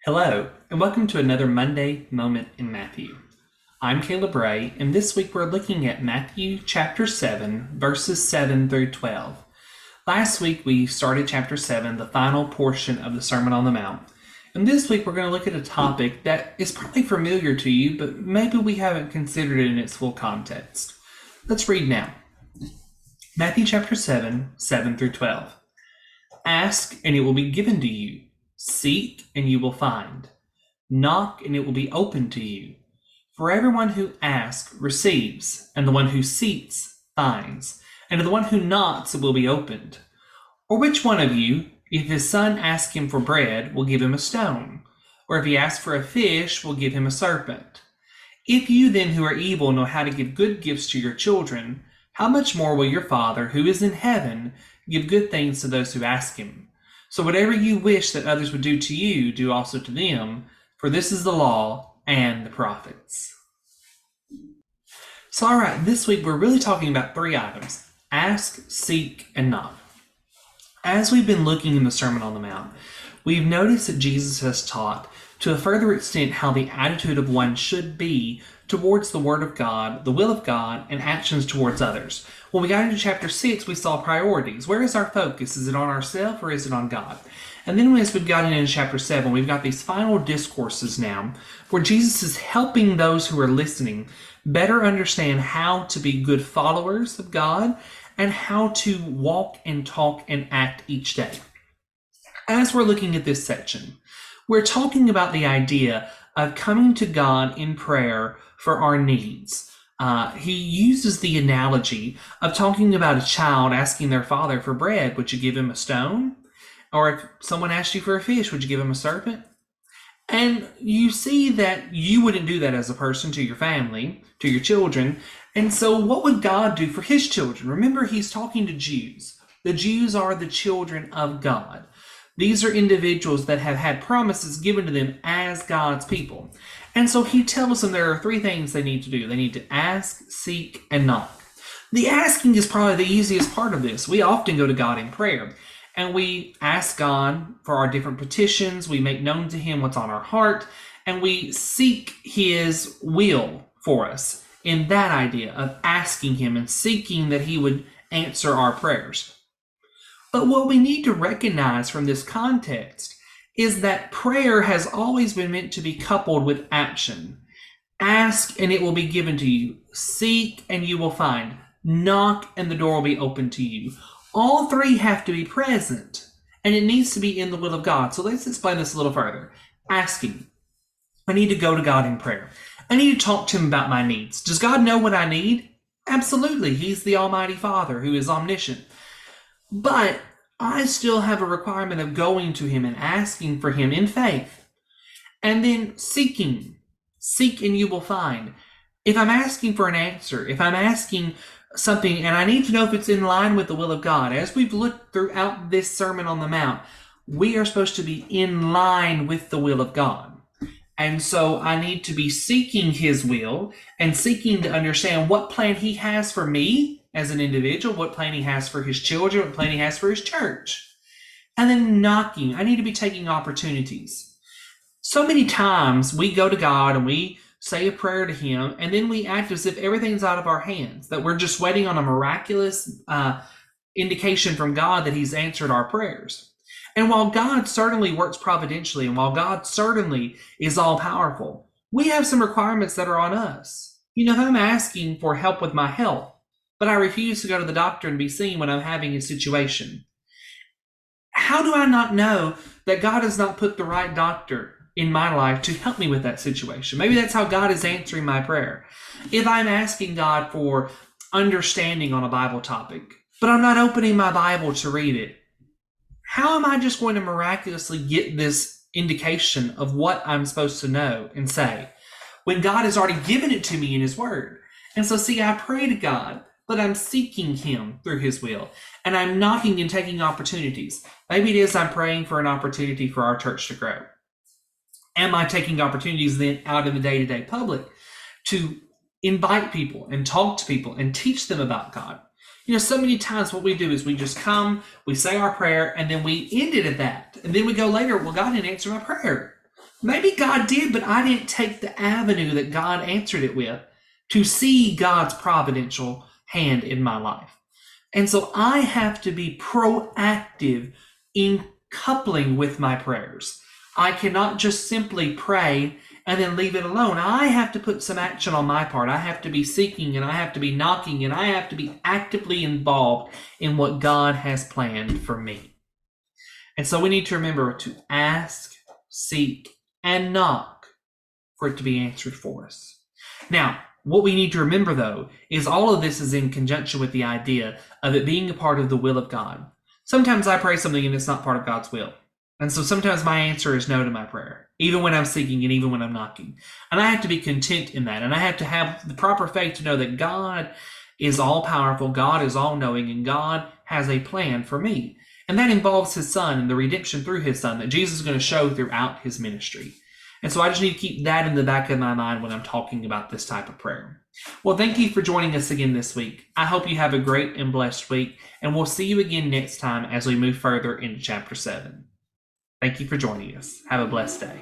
Hello, and welcome to another Monday Moment in Matthew. I'm Caleb Ray, and this week we're looking at Matthew chapter 7, verses 7 through 12. Last week we started chapter 7, the final portion of the Sermon on the Mount. And this week we're going to look at a topic that is probably familiar to you, but maybe we haven't considered it in its full context. Let's read now. Matthew chapter 7, 7 through 12. Ask, and it will be given to you. Seek, and you will find. Knock, and it will be opened to you. For everyone who asks receives, and the one who seeks finds, and to the one who knocks it will be opened. Or which one of you, if his son asks him for bread, will give him a stone? Or if he asks for a fish, will give him a serpent? If you then who are evil know how to give good gifts to your children, how much more will your Father, who is in heaven, give good things to those who ask him? So whatever you wish that others would do to you, do also to them, for this is the law and the prophets. So all right, this week we're really talking about three items: ask, seek, and knock. As we've been looking in the Sermon on the Mount, we've noticed that Jesus has taught to a further extent how the attitude of one should be towards the Word of God, the will of God, and actions towards others. When we got into chapter 6, we saw priorities. Where is our focus? Is it on ourselves or is it on God? And then as we've gotten into chapter 7, we've got these final discourses now where Jesus is helping those who are listening better understand how to be good followers of God and how to walk and talk and act each day. As we're looking at this section, we're talking about the idea of coming to God in prayer for our needs. He uses the analogy of talking about a child asking their father for bread. Would you give him a stone? Or if someone asked you for a fish, would you give him a serpent? And you see that you wouldn't do that as a person to your family, to your children. And so what would God do for his children? Remember, he's talking to Jews. The Jews are the children of God. These are individuals that have had promises given to them as God's people. And so he tells them there are three things they need to do. They need to ask, seek, and knock. The asking is probably the easiest part of this. We often go to God in prayer, and we ask God for our different petitions. We make known to him what's on our heart, and we seek his will for us in that idea of asking him and seeking that he would answer our prayers. But what we need to recognize from this context is that prayer has always been meant to be coupled with action. Ask and it will be given to you. Seek and you will find. Knock and the door will be open to you. All three have to be present, and it needs to be in the will of God. So let's explain this a little further. Asking. I need to go to God in prayer. I need to talk to him about my needs. Does God know what I need? Absolutely. He's the Almighty Father who is omniscient. But I still have a requirement of going to him and asking for him in faith. And then seeking. Seek and you will find. If I'm asking for an answer, if I'm asking something and I need to know if it's in line with the will of God, as we've looked throughout this Sermon on the Mount, we are supposed to be in line with the will of God. And so I need to be seeking his will and seeking to understand what plan he has for me as an individual, what plan he has for his children, what plan he has for his church. And then knocking. I need to be taking opportunities. So many times we go to God and we say a prayer to him, and then we act as if everything's out of our hands, that we're just waiting on a miraculous indication from God that he's answered our prayers. And while God certainly works providentially, and while God certainly is all-powerful, we have some requirements that are on us. You know, if I'm asking for help with my health, but I refuse to go to the doctor and be seen when I'm having a situation, how do I not know that God has not put the right doctor in my life to help me with that situation? Maybe that's how God is answering my prayer. If I'm asking God for understanding on a Bible topic, but I'm not opening my Bible to read it, how am I just going to miraculously get this indication of what I'm supposed to know and say when God has already given it to me in his word? And so see, I pray to God, but I'm seeking him through his will, and I'm knocking and taking opportunities. Maybe it is I'm praying for an opportunity for our church to grow. Am I taking opportunities then out in the day-to-day public to invite people and talk to people and teach them about God? You know, so many times what we do is we just come, we say our prayer, and then we end it at that. And then we go later, well, God didn't answer my prayer. Maybe God did, but I didn't take the avenue that God answered it with to see God's providential hand in my life. And so I have to be proactive in coupling with my prayers. I cannot just simply pray and then leave it alone. I have to put some action on my part. I have to be seeking, and I have to be knocking, and I have to be actively involved in what God has planned for me. And so we need to remember to ask, seek, and knock for it to be answered for us. Now, what we need to remember, though, is all of this is in conjunction with the idea of it being a part of the will of God. Sometimes I pray something and it's not part of God's will. And so sometimes my answer is no to my prayer, even when I'm seeking and even when I'm knocking. And I have to be content in that. And I have to have the proper faith to know that God is all-powerful, God is all-knowing, and God has a plan for me. And that involves his son and the redemption through his son that Jesus is going to show throughout his ministry. And so I just need to keep that in the back of my mind when I'm talking about this type of prayer. Well, thank you for joining us again this week. I hope you have a great and blessed week, and we'll see you again next time as we move further into chapter 7. Thank you for joining us. Have a blessed day.